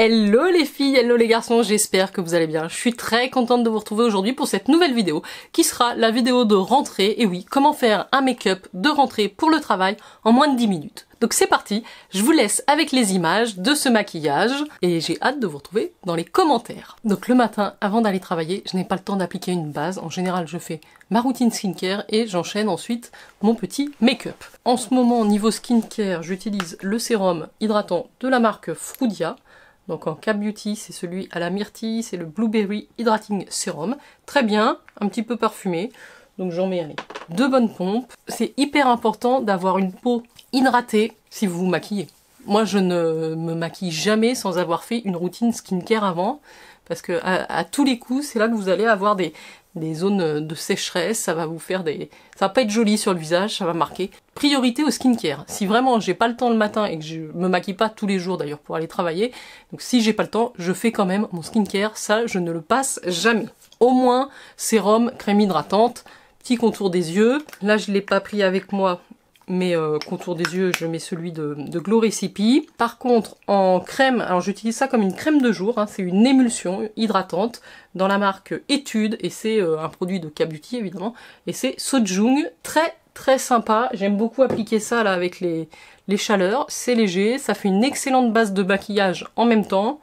Hello les filles, hello les garçons, j'espère que vous allez bien. Je suis très contente de vous retrouver aujourd'hui pour cette nouvelle vidéo qui sera la vidéo de rentrée. Et oui, comment faire un make-up de rentrée pour le travail en moins de 10 minutes. Donc c'est parti, je vous laisse avec les images de ce maquillage et j'ai hâte de vous retrouver dans les commentaires. Donc le matin, avant d'aller travailler, je n'ai pas le temps d'appliquer une base. En général, je fais ma routine skincare et j'enchaîne ensuite mon petit make-up. En ce moment, niveau skincare, j'utilise le sérum hydratant de la marque Frudia. Donc en Cap Beauty, c'est celui à la myrtille, c'est le Blueberry Hydrating Serum. Très bien, un petit peu parfumé. Donc j'en mets deux bonnes pompes. C'est hyper important d'avoir une peau hydratée si vous vous maquillez. Moi je ne me maquille jamais sans avoir fait une routine skincare avant. Parce que à tous les coups, c'est là que vous allez avoir des zones de sécheresse, ça va vous faire ça va pas être joli sur le visage, ça va marquer. Priorité au skincare. Si vraiment j'ai pas le temps le matin et que je me maquille pas tous les jours d'ailleurs pour aller travailler, donc si j'ai pas le temps, je fais quand même mon skincare, ça je ne le passe jamais. Au moins sérum, crème hydratante, petit contour des yeux. Là je l'ai pas pris avec moi. Mais contour des yeux, je mets celui de Glow Recipe. Par contre, en crème, alors j'utilise ça comme une crème de jour, hein, c'est une émulsion hydratante dans la marque Etude, et c'est un produit de Cap Beauty évidemment, et c'est Sojung, très sympa, j'aime beaucoup appliquer ça là avec les chaleurs, c'est léger, ça fait une excellente base de maquillage en même temps,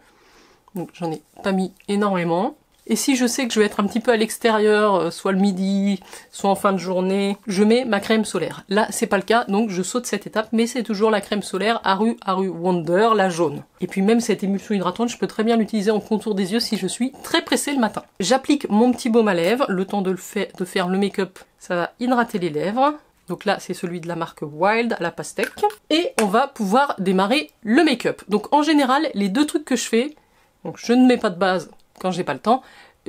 donc j'en ai pas mis énormément. Et si je sais que je vais être un petit peu à l'extérieur, soit le midi, soit en fin de journée, je mets ma crème solaire. Là, c'est pas le cas, donc je saute cette étape, mais c'est toujours la crème solaire Haru Wonder, la jaune. Et puis même cette émulsion hydratante, je peux très bien l'utiliser en contour des yeux si je suis très pressée le matin. J'applique mon petit baume à lèvres, le temps de faire le make-up, ça va hydrater les lèvres. Donc là, c'est celui de la marque Wild à la pastèque. Et on va pouvoir démarrer le make-up. Donc en général, les deux trucs que je fais, donc je ne mets pas de base quand j'ai pas le temps,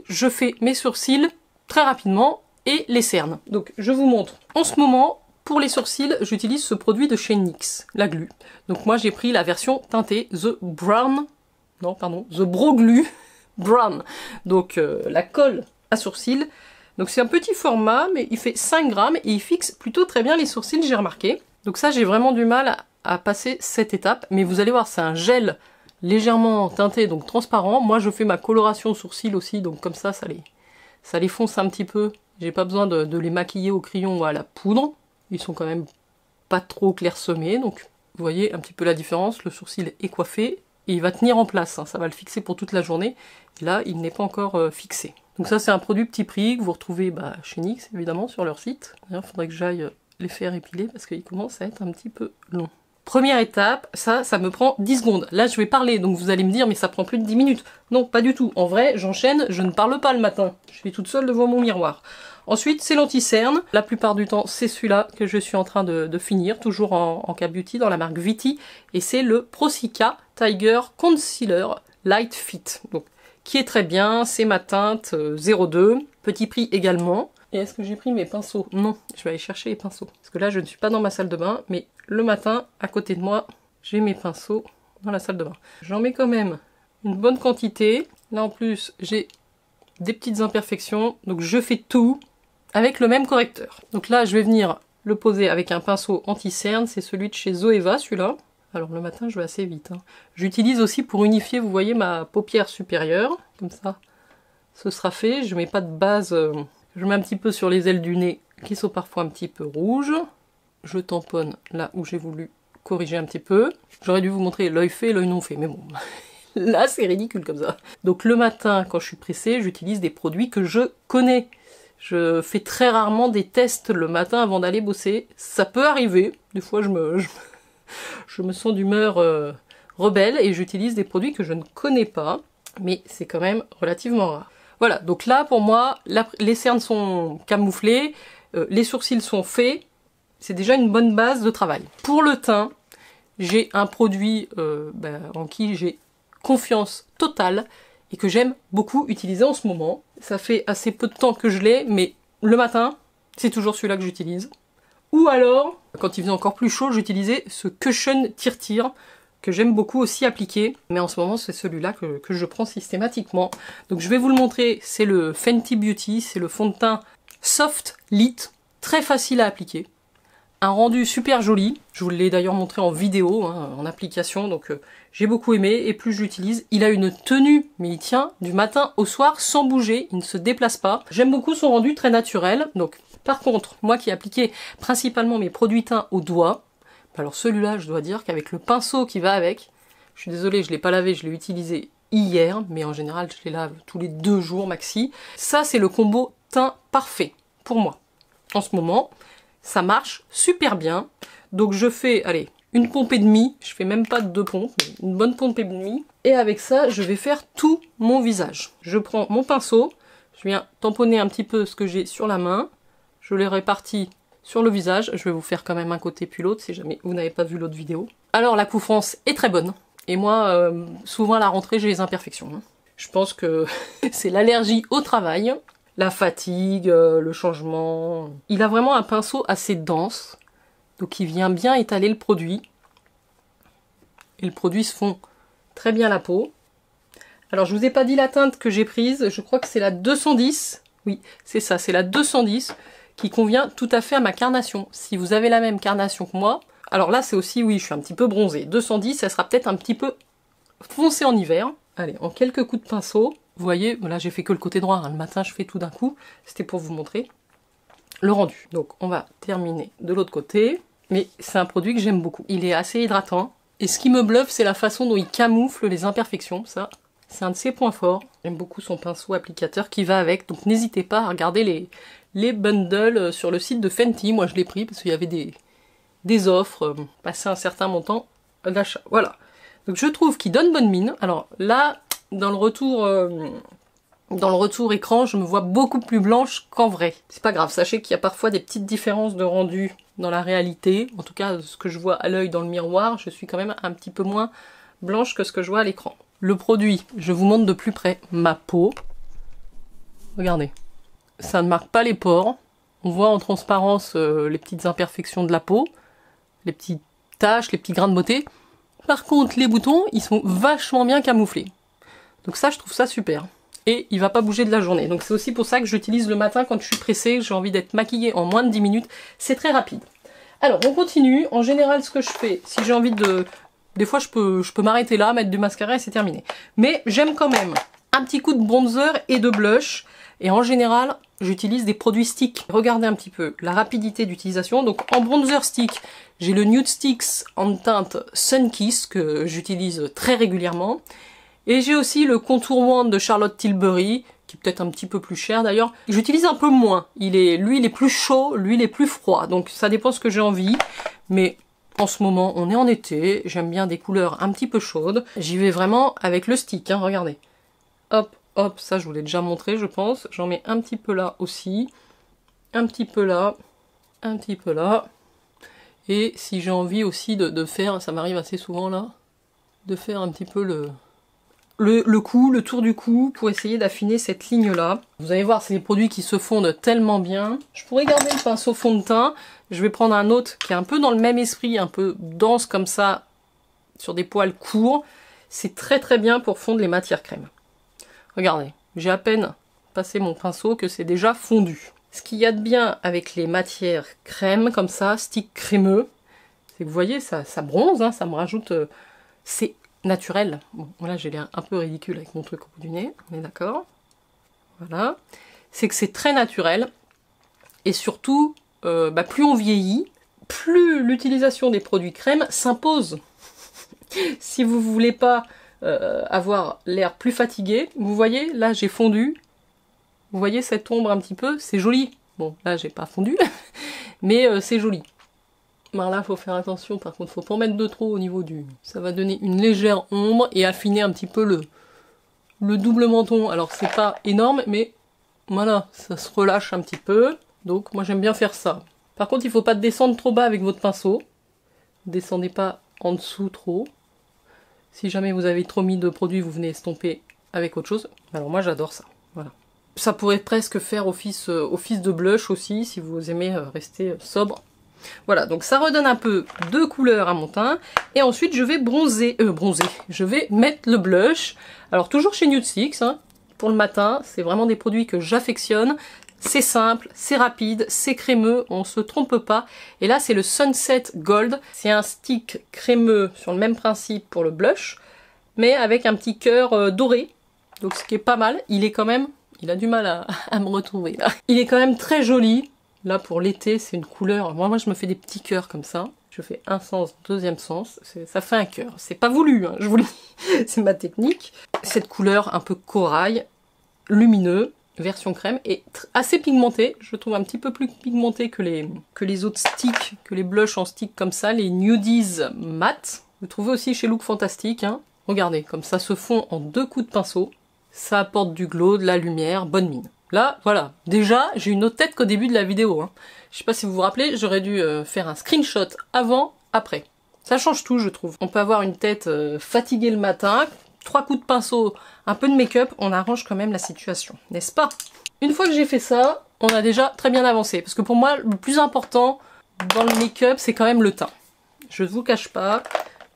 je fais mes sourcils très rapidement et les cernes. Donc je vous montre. En ce moment, pour les sourcils, j'utilise ce produit de chez NYX, la glu. Donc moi j'ai pris la version teintée The Brow Glue Brown. Donc la colle à sourcils. Donc c'est un petit format, mais il fait 5 grammes et il fixe plutôt très bien les sourcils, j'ai remarqué. Donc ça j'ai vraiment du mal à passer cette étape, mais vous allez voir, c'est un gel légèrement teinté, donc transparent. Moi je fais ma coloration sourcils aussi, donc comme ça les fonce un petit peu. J'ai pas besoin de les maquiller au crayon ou à la poudre. Ils sont quand même pas trop clairsemés, donc vous voyez un petit peu la différence. Le sourcil est coiffé et il va tenir en place, hein. Ça va le fixer pour toute la journée. Et là il n'est pas encore fixé. Donc ça c'est un produit petit prix que vous retrouvez chez NYX évidemment sur leur site. D'ailleurs il faudrait que j'aille les faire épiler parce qu'ils commencent à être un petit peu longs. Première étape, ça me prend 10 secondes. Là, je vais parler, donc vous allez me dire, mais ça prend plus de 10 minutes. Non, pas du tout. En vrai, j'enchaîne, je ne parle pas le matin. Je suis toute seule devant mon miroir. Ensuite, c'est l'anti-cerne. La plupart du temps, c'est celui-là que je suis en train de finir, toujours en Cap Beauty, dans la marque Viti. Et c'est le Prosika Tiger Concealer Light Fit. Donc, qui est très bien, c'est ma teinte 02. Petit prix également. Et est-ce que j'ai pris mes pinceaux? Non, je vais aller chercher les pinceaux. Parce que là, je ne suis pas dans ma salle de bain, mais le matin, à côté de moi, j'ai mes pinceaux dans la salle de bain. J'en mets quand même une bonne quantité. Là, en plus, j'ai des petites imperfections, donc je fais tout avec le même correcteur. Donc là, je vais venir le poser avec un pinceau anti-cerne. C'est celui de chez Zoeva, celui-là. Alors, le matin, je vais assez vite, hein. J'utilise aussi pour unifier, vous voyez, ma paupière supérieure. Comme ça, ce sera fait. Je mets pas de base... Je mets un petit peu sur les ailes du nez qui sont parfois un petit peu rouges. Je tamponne là où j'ai voulu corriger un petit peu. J'aurais dû vous montrer l'œil fait et l'œil non fait, mais bon, là c'est ridicule comme ça. Donc le matin, quand je suis pressée, j'utilise des produits que je connais. Je fais très rarement des tests le matin avant d'aller bosser. Ça peut arriver, des fois je me sens d'humeur rebelle et j'utilise des produits que je ne connais pas, mais c'est quand même relativement rare. Voilà, donc là pour moi, les cernes sont camouflées, les sourcils sont faits, c'est déjà une bonne base de travail. Pour le teint, j'ai un produit en qui j'ai confiance totale et que j'aime beaucoup utiliser en ce moment. Ça fait assez peu de temps que je l'ai, mais le matin, c'est toujours celui-là que j'utilise. Ou alors, quand il faisait encore plus chaud, j'utilisais ce Cushion Tire-Tire, que j'aime beaucoup aussi appliquer, mais en ce moment c'est celui-là que je prends systématiquement. Donc je vais vous le montrer, c'est le Fenty Beauty, c'est le fond de teint Soft Lit, très facile à appliquer, un rendu super joli. Je vous l'ai d'ailleurs montré en vidéo, hein, en application, donc j'ai beaucoup aimé. Et plus je l'utilise, il a une tenue, mais il tient du matin au soir sans bouger, il ne se déplace pas. J'aime beaucoup son rendu très naturel. Donc, par contre, moi qui ai appliqué principalement mes produits teints au doigt, alors celui-là, je dois dire qu'avec le pinceau qui va avec, je suis désolée, je ne l'ai pas lavé, je l'ai utilisé hier, mais en général, je les lave tous les 2 jours maxi. Ça, c'est le combo teint parfait pour moi. En ce moment, ça marche super bien. Donc je fais, allez, une pompe et demie. Je fais même pas 2 pompes, mais une bonne pompe et demie. Et avec ça, je vais faire tout mon visage. Je prends mon pinceau, je viens tamponner un petit peu ce que j'ai sur la main. Je les répartis sur le visage. Je vais vous faire quand même un côté puis l'autre, si jamais vous n'avez pas vu l'autre vidéo. Alors la couvrance est très bonne. Et moi, souvent à la rentrée, j'ai les imperfections. Je pense que c'est l'allergie au travail. La fatigue, le changement. Il a vraiment un pinceau assez dense, donc il vient bien étaler le produit. Et le produit se fond très bien la peau. Alors je vous ai pas dit la teinte que j'ai prise, je crois que c'est la 210. Oui, c'est ça, c'est la 210 qui convient tout à fait à ma carnation. Si vous avez la même carnation que moi, alors là c'est aussi, oui, je suis un petit peu bronzée. 210, ça sera peut-être un petit peu foncé en hiver. Allez, en quelques coups de pinceau. Vous voyez, là j'ai fait que le côté droit, hein. Le matin je fais tout d'un coup, c'était pour vous montrer le rendu. Donc on va terminer de l'autre côté, mais c'est un produit que j'aime beaucoup. Il est assez hydratant, et ce qui me bluffe c'est la façon dont il camoufle les imperfections, ça c'est un de ses points forts. J'aime beaucoup son pinceau applicateur qui va avec, donc n'hésitez pas à regarder les bundles sur le site de Fenty. Moi je l'ai pris parce qu'il y avait des offres, passé un certain montant d'achat, voilà. Donc je trouve qu'il donne bonne mine. Alors là, dans le retour écran, je me vois beaucoup plus blanche qu'en vrai. C'est pas grave, sachez qu'il y a parfois des petites différences de rendu dans la réalité. En tout cas, ce que je vois à l'œil dans le miroir, je suis quand même un petit peu moins blanche que ce que je vois à l'écran. Le produit, je vous montre de plus près ma peau. Regardez, ça ne marque pas les pores. On voit en transparence les petites imperfections de la peau, les petites taches, les petits grains de beauté. Par contre, les boutons, ils sont vachement bien camouflés. Donc ça, je trouve ça super. Et il va pas bouger de la journée. Donc c'est aussi pour ça que j'utilise le matin quand je suis pressée, j'ai envie d'être maquillée en moins de 10 minutes. C'est très rapide. Alors, on continue. En général, ce que je fais, si j'ai envie de... Des fois, je peux m'arrêter là, mettre du mascara et c'est terminé. Mais j'aime quand même un petit coup de bronzer et de blush. Et en général, j'utilise des produits stick. Regardez un petit peu la rapidité d'utilisation. Donc en bronzer stick, j'ai le Nude Sticks en teinte Sunkiss que j'utilise très régulièrement. Et j'ai aussi le Contour Wand de Charlotte Tilbury, qui est peut-être un petit peu plus cher d'ailleurs. J'utilise un peu moins. Lui, il est plus chaud, lui, il est plus froid. Donc ça dépend ce que j'ai envie. Mais en ce moment, on est en été. J'aime bien des couleurs un petit peu chaudes. J'y vais vraiment avec le stick, hein, regardez. Hop, hop, ça je vous l'ai déjà montré, je pense. J'en mets un petit peu là aussi. Un petit peu là. Un petit peu là. Et si j'ai envie aussi de faire, ça m'arrive assez souvent là, de faire un petit peu le tour du cou pour essayer d'affiner cette ligne là. Vous allez voir, c'est des produits qui se fondent tellement bien. Je pourrais garder le pinceau fond de teint. Je vais prendre un autre qui est un peu dans le même esprit, un peu dense comme ça, sur des poils courts. C'est très très bien pour fondre les matières crème. Regardez, j'ai à peine passé mon pinceau que c'est déjà fondu. Ce qu'il y a de bien avec les matières crème comme ça, stick crémeux, c'est que vous voyez, ça bronze, hein, ça me rajoute... c'est naturel. Bon, voilà, j'ai l'air un peu ridicule avec mon truc au bout du nez, on est d'accord. Voilà. C'est que c'est très naturel. Et surtout, plus on vieillit, plus l'utilisation des produits crème s'impose. Si vous voulez pas avoir l'air plus fatigué, vous voyez, là j'ai fondu. Vous voyez cette ombre un petit peu, c'est joli. Bon, là j'ai pas fondu, mais c'est joli. Ben là, faut faire attention, par contre, faut pas en mettre de trop au niveau du... Ça va donner une légère ombre et affiner un petit peu le double menton. Alors, c'est pas énorme, mais voilà, ça se relâche un petit peu. Donc, moi, j'aime bien faire ça. Par contre, il faut pas descendre trop bas avec votre pinceau. Descendez pas en dessous trop. Si jamais vous avez trop mis de produit, vous venez estomper avec autre chose. Alors, moi, j'adore ça. Voilà. Ça pourrait presque faire office de blush aussi, si vous aimez rester sobre. Voilà, donc ça redonne un peu de couleur à mon teint. Et ensuite, je vais bronzer. Je vais mettre le blush. Alors, toujours chez Nude Sticks, hein, pour le matin. C'est vraiment des produits que j'affectionne. C'est simple, c'est rapide, c'est crémeux, on se trompe pas. Et là c'est le Sunset Gold, c'est un stick crémeux sur le même principe pour le blush, mais avec un petit cœur doré, donc ce qui est pas mal. Il est quand même, il a du mal à me retrouver là. Il est quand même très joli, là pour l'été c'est une couleur, moi je me fais des petits cœurs comme ça. Je fais un sens, deuxième sens, ça fait un cœur. C'est pas voulu, hein, je vous le dis, c'est ma technique. Cette couleur un peu corail, lumineux, version crème, est assez pigmentée. Je trouve un petit peu plus pigmentée que les autres sticks, que les blushs en stick comme ça, les Nudies mat. Vous trouvez aussi chez Look Fantastic. Hein. Regardez, comme ça se fond en 2 coups de pinceau. Ça apporte du glow, de la lumière, bonne mine. Là, voilà. Déjà, j'ai une autre tête qu'au début de la vidéo. Hein. Je sais pas si vous vous rappelez, j'aurais dû faire un screenshot avant, après. Ça change tout, je trouve. On peut avoir une tête fatiguée le matin, 3 coups de pinceau, un peu de make-up, on arrange quand même la situation, n'est-ce pas? Une fois que j'ai fait ça, on a déjà très bien avancé. Parce que pour moi, le plus important dans le make-up, c'est quand même le teint. Je ne vous cache pas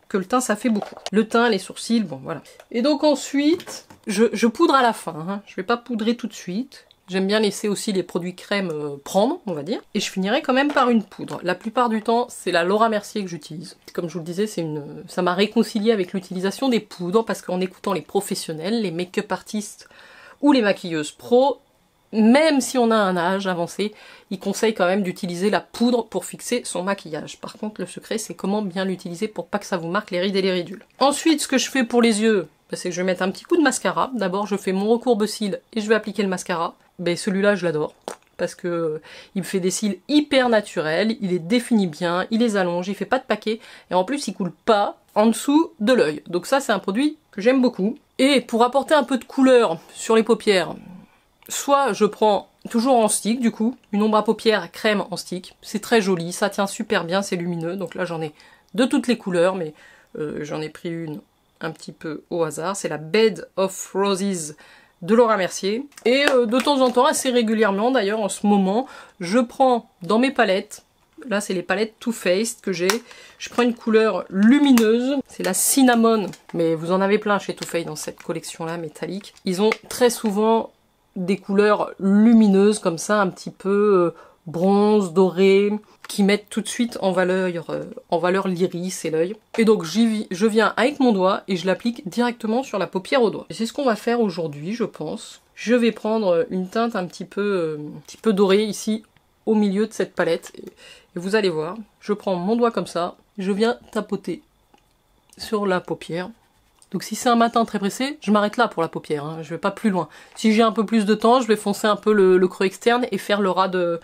que le teint, ça fait beaucoup. Le teint, les sourcils, bon voilà. Et donc ensuite, je poudre à la fin. Hein. Je vais pas poudrer tout de suite. J'aime bien laisser aussi les produits crème prendre, on va dire. Et je finirai quand même par une poudre. La plupart du temps, c'est la Laura Mercier que j'utilise. Comme je vous le disais, ça m'a réconcilié avec l'utilisation des poudres, parce qu'en écoutant les professionnels, les make-up artistes ou les maquilleuses pro, même si on a un âge avancé, ils conseillent quand même d'utiliser la poudre pour fixer son maquillage. Par contre, le secret, c'est comment bien l'utiliser pour pas que ça vous marque les rides et les ridules. Ensuite, ce que je fais pour les yeux, c'est que je vais mettre un petit coup de mascara. D'abord, je fais mon recourbe-cils et je vais appliquer le mascara. Ben, celui-là, je l'adore. Parce que il me fait des cils hyper naturels, il les définit bien, il les allonge, il fait pas de paquet. Et en plus, il coule pas en dessous de l'œil. Donc ça, c'est un produit que j'aime beaucoup. Et pour apporter un peu de couleur sur les paupières, soit je prends toujours en stick du coup, une ombre à paupières crème en stick. C'est très joli, ça tient super bien, c'est lumineux. Donc là, j'en ai de toutes les couleurs, mais j'en ai pris une un petit peu au hasard. C'est la Bed of Roses de Laura Mercier. Et de temps en temps, assez régulièrement d'ailleurs en ce moment, je prends dans mes palettes, là c'est les palettes Too Faced que j'ai, je prends une couleur lumineuse, c'est la Cinnamon, mais vous en avez plein chez Too Faced dans cette collection là métallique. Ils ont très souvent des couleurs lumineuses comme ça, un petit peu bronze, doré, qui mettent tout de suite en valeur l'iris et l'œil. Et donc je viens avec mon doigt et je l'applique directement sur la paupière au doigt. Et c'est ce qu'on va faire aujourd'hui, je pense. Je vais prendre une teinte un petit peu dorée ici au milieu de cette palette. Et vous allez voir, je prends mon doigt comme ça, je viens tapoter sur la paupière. Donc si c'est un matin très pressé, je m'arrête là pour la paupière, hein, je vais pas plus loin. Si j'ai un peu plus de temps, je vais foncer un peu le creux externe et faire le ras de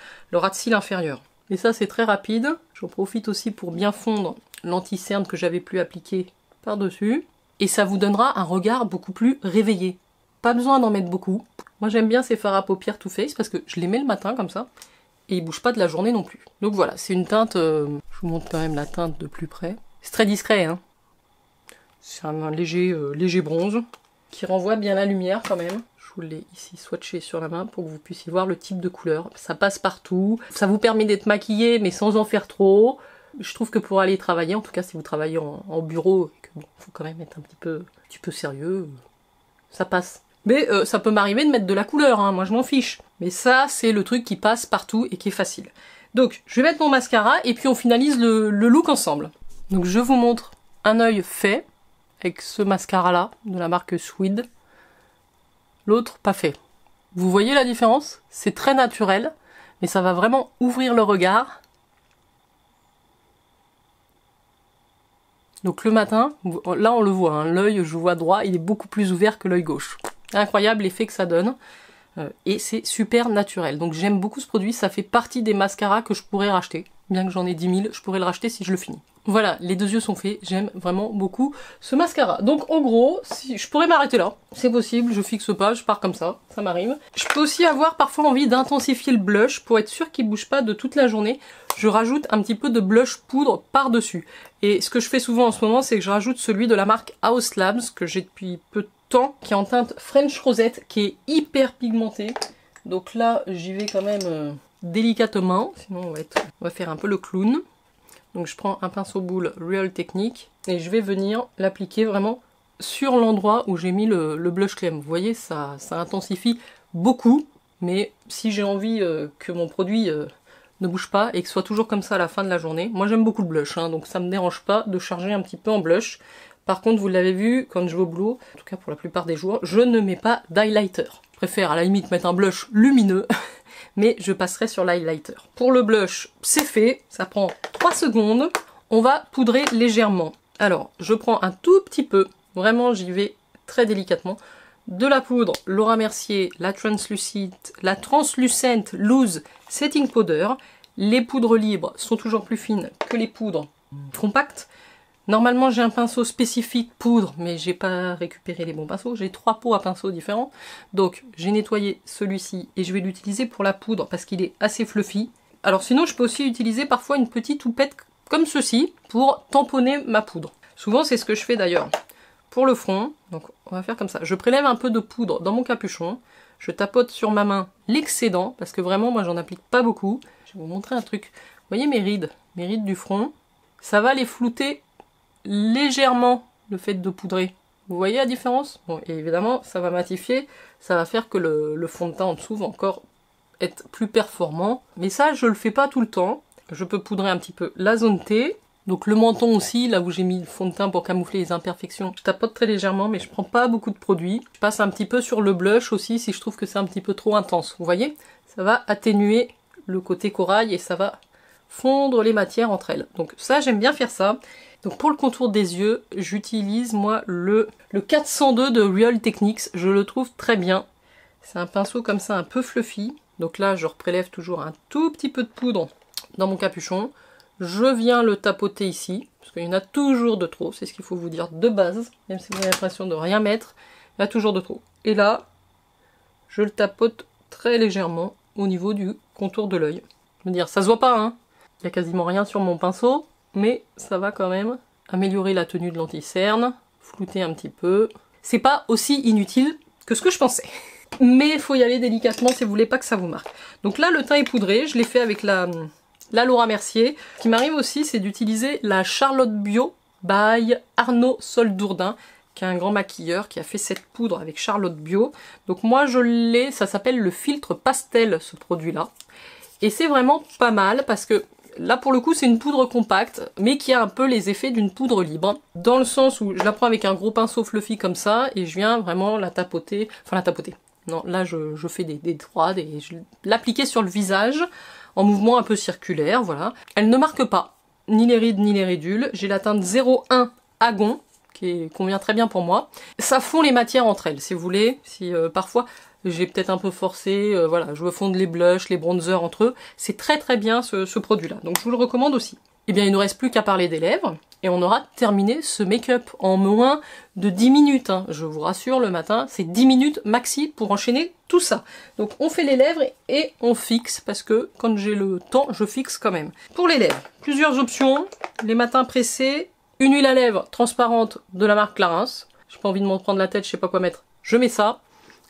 cils inférieur. Et ça c'est très rapide. J'en profite aussi pour bien fondre l'anti-cerne que j'avais plus appliqué par-dessus. Et ça vous donnera un regard beaucoup plus réveillé. Pas besoin d'en mettre beaucoup. Moi j'aime bien ces fards à paupières Too Faced parce que je les mets le matin comme ça. Et ils bougent pas de la journée non plus. Donc voilà, c'est une teinte, je vous montre quand même la teinte de plus près. C'est très discret, hein. C'est un léger bronze qui renvoie bien la lumière quand même. Je vous l'ai ici swatché sur la main pour que vous puissiez voir le type de couleur. Ça passe partout. Ça vous permet d'être maquillé mais sans en faire trop. Je trouve que pour aller travailler, en tout cas si vous travaillez en bureau, et que bon, faut quand même être un petit peu sérieux, ça passe. Mais ça peut m'arriver de mettre de la couleur, hein, moi je m'en fiche. Mais ça c'est le truc qui passe partout et qui est facile. Donc je vais mettre mon mascara et puis on finalise le look ensemble. Donc je vous montre un œil fait. Avec ce mascara là, de la marque Swede. L'autre, pas fait. Vous voyez la différence? C'est très naturel, mais ça va vraiment ouvrir le regard. Donc le matin, là on le voit, hein, l'œil, je vois droit, il est beaucoup plus ouvert que l'œil gauche. Incroyable l'effet que ça donne. Et c'est super naturel. Donc j'aime beaucoup ce produit, ça fait partie des mascaras que je pourrais racheter. Bien que j'en ai 10 000, je pourrais le racheter si je le finis. Voilà, les 2 yeux sont faits, j'aime vraiment beaucoup ce mascara. Donc en gros, si je pourrais m'arrêter là, c'est possible, je fixe pas, je pars comme ça m'arrive. Je peux aussi avoir parfois envie d'intensifier le blush pour être sûr qu'il bouge pas de toute la journée. Je rajoute un petit peu de blush poudre par-dessus. Et ce que je fais souvent en ce moment, c'est que je rajoute celui de la marque Haus Labs, que j'ai depuis peu de temps, qui est en teinte French Rosette, qui est hyper pigmentée. Donc là, j'y vais quand même délicatement, sinon on va faire un peu le clown. Donc je prends un pinceau boule Real Technique et je vais venir l'appliquer vraiment sur l'endroit où j'ai mis le blush crème. Vous voyez, ça intensifie beaucoup. mais si j'ai envie que mon produit ne bouge pas et que ce soit toujours comme ça à la fin de la journée, moi j'aime beaucoup le blush, hein, donc ça me dérange pas de charger un petit peu en blush. Par contre, vous l'avez vu, quand je vais au boulot, en tout cas pour la plupart des jours, je ne mets pas d'highlighter. Je préfère à la limite mettre un blush lumineux, mais je passerai sur l'highlighter. Pour le blush, c'est fait, ça prend 3 secondes. On va poudrer légèrement. Alors, je prends un tout petit peu, vraiment j'y vais très délicatement, de la poudre Laura Mercier, la Translucent Loose Setting Powder. Les poudres libres sont toujours plus fines que les poudres compactes. Normalement j'ai un pinceau spécifique poudre, mais j'ai pas récupéré les bons pinceaux. J'ai 3 pots à pinceaux différents. Donc j'ai nettoyé celui-ci et je vais l'utiliser pour la poudre parce qu'il est assez fluffy. Alors sinon je peux aussi utiliser parfois une petite houppette comme ceci pour tamponner ma poudre. Souvent c'est ce que je fais d'ailleurs pour le front. Donc on va faire comme ça. Je prélève un peu de poudre dans mon capuchon. Je tapote sur ma main l'excédent parce que vraiment moi j'en applique pas beaucoup. Je vais vous montrer un truc. Vous voyez mes rides du front, ça va les flouter légèrement le fait de poudrer. Vous voyez la différence? Bon, et évidemment, ça va matifier, ça va faire que le fond de teint en dessous va encore être plus performant. Mais ça, je le fais pas tout le temps. Je peux poudrer un petit peu la zone T. Donc le menton aussi, là où j'ai mis le fond de teint pour camoufler les imperfections. Je tapote très légèrement, mais je prends pas beaucoup de produit. Je passe un petit peu sur le blush aussi, si je trouve que c'est un petit peu trop intense. Vous voyez? Ça va atténuer le côté corail et ça va fondre les matières entre elles. Donc ça, j'aime bien faire ça. Donc pour le contour des yeux, j'utilise moi le 402 de Real Techniques. Je le trouve très bien. C'est un pinceau comme ça un peu fluffy. Donc là, je prélève toujours un tout petit peu de poudre dans mon capuchon. Je viens le tapoter ici, parce qu'il y en a toujours de trop. C'est ce qu'il faut vous dire de base. Même si vous avez l'impression de rien mettre, il y a toujours de trop. Et là, je le tapote très légèrement au niveau du contour de l'œil. Je veux dire, ça se voit pas, hein. Il n'y a quasiment rien sur mon pinceau. Mais ça va quand même améliorer la tenue de l'anti-cerne, flouter un petit peu. C'est pas aussi inutile que ce que je pensais. Mais il faut y aller délicatement si vous voulez pas que ça vous marque. Donc là, le teint est poudré. Je l'ai fait avec la Laura Mercier. Ce qui m'arrive aussi, c'est d'utiliser la Charlotte Bio by Arnaud Soldourdin, qui est un grand maquilleur qui a fait cette poudre avec Charlotte Bio. Donc moi, je l'ai, ça s'appelle le filtre pastel, ce produit-là. Et c'est vraiment pas mal parce que là, pour le coup, c'est une poudre compacte, mais qui a un peu les effets d'une poudre libre. Dans le sens où je la prends avec un gros pinceau fluffy comme ça, et je viens vraiment la tapoter. Enfin, la tapoter. Non, là, je fais des droits, je l'appliquer sur le visage, en mouvement un peu circulaire, voilà. Elle ne marque pas, ni les rides, ni les ridules. J'ai la teinte 01 Agon, qui convient très bien pour moi. Ça fond les matières entre elles, si vous voulez. Si parfois... j'ai peut-être un peu forcé, voilà, je veux fondre les blushs, les bronzers entre eux. C'est très très bien ce produit-là, donc je vous le recommande aussi. Eh bien, il ne nous reste plus qu'à parler des lèvres, et on aura terminé ce make-up en moins de 10 minutes. Hein. Je vous rassure, le matin, c'est 10 minutes maxi pour enchaîner tout ça. Donc on fait les lèvres et on fixe, parce que quand j'ai le temps, je fixe quand même. Pour les lèvres, plusieurs options. Les matins pressés, une huile à lèvres transparente de la marque Clarins. J'ai pas envie de m'en prendre la tête, je sais pas quoi mettre. Je mets ça.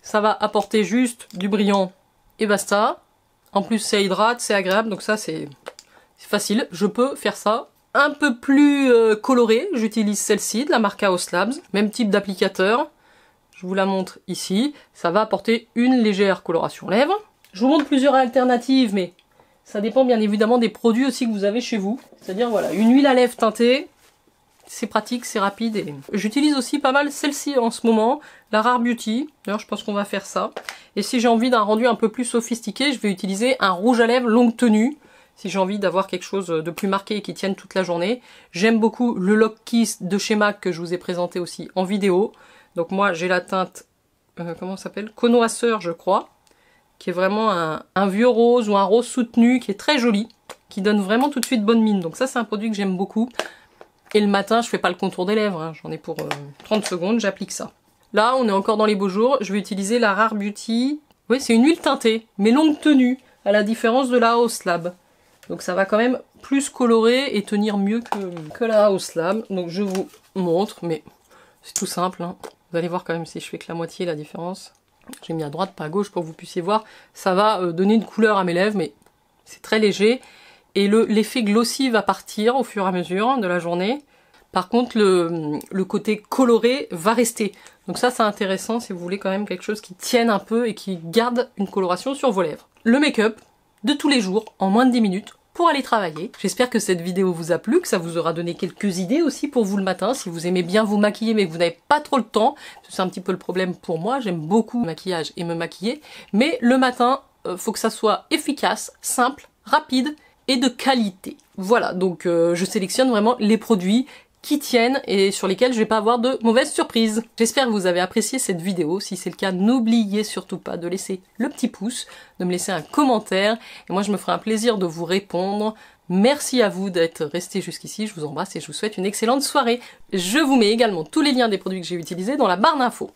Ça va apporter juste du brillant et basta. En plus, ça hydrate, c'est agréable, donc ça, c'est facile. Je peux faire ça. Un peu plus coloré, j'utilise celle-ci, de la marque House Labs. Même type d'applicateur. Je vous la montre ici. Ça va apporter une légère coloration lèvres. Je vous montre plusieurs alternatives, mais ça dépend bien évidemment des produits aussi que vous avez chez vous. C'est-à-dire, voilà, une huile à lèvres teintée. C'est pratique, c'est rapide. Et j'utilise aussi pas mal celle-ci en ce moment, la Rare Beauty. D'ailleurs, je pense qu'on va faire ça. Et si j'ai envie d'un rendu un peu plus sophistiqué, je vais utiliser un rouge à lèvres longue tenue. Si j'ai envie d'avoir quelque chose de plus marqué et qui tienne toute la journée. J'aime beaucoup le Lock Kiss de chez MAC que je vous ai présenté aussi en vidéo. Donc moi, j'ai la teinte, comment ça s'appelle? Connoisseur, je crois. Qui est vraiment un vieux rose ou un rose soutenu, qui est très joli. Qui donne vraiment tout de suite bonne mine. Donc ça, c'est un produit que j'aime beaucoup. Et le matin, je fais pas le contour des lèvres, hein. J'en ai pour 30 secondes, j'applique ça. Là, on est encore dans les beaux jours, je vais utiliser la Rare Beauty. Oui, c'est une huile teintée, mais longue tenue, à la différence de la House Lab. Donc ça va quand même plus colorer et tenir mieux que la House Lab. Donc je vous montre, mais c'est tout simple, hein. Vous allez voir quand même si je fais que la moitié la différence. J'ai mis à droite, pas à gauche pour que vous puissiez voir. Ça va donner une couleur à mes lèvres, mais c'est très léger. Et l'effet glossy va partir au fur et à mesure de la journée. Par contre, le côté coloré va rester. Donc ça, c'est intéressant si vous voulez quand même quelque chose qui tienne un peu et qui garde une coloration sur vos lèvres. Le make-up de tous les jours, en moins de 10 minutes, pour aller travailler. J'espère que cette vidéo vous a plu, que ça vous aura donné quelques idées aussi pour vous le matin, si vous aimez bien vous maquiller mais que vous n'avez pas trop le temps. C'est un petit peu le problème pour moi, j'aime beaucoup le maquillage et me maquiller. Mais le matin, faut que ça soit efficace, simple, rapide et de qualité. Voilà, donc je sélectionne vraiment les produits qui tiennent et sur lesquels je vais pas avoir de mauvaises surprises. J'espère que vous avez apprécié cette vidéo. Si c'est le cas, n'oubliez surtout pas de laisser le petit pouce, de me laisser un commentaire et moi je me ferai un plaisir de vous répondre. Merci à vous d'être restés jusqu'ici, je vous embrasse et je vous souhaite une excellente soirée. Je vous mets également tous les liens des produits que j'ai utilisés dans la barre d'infos.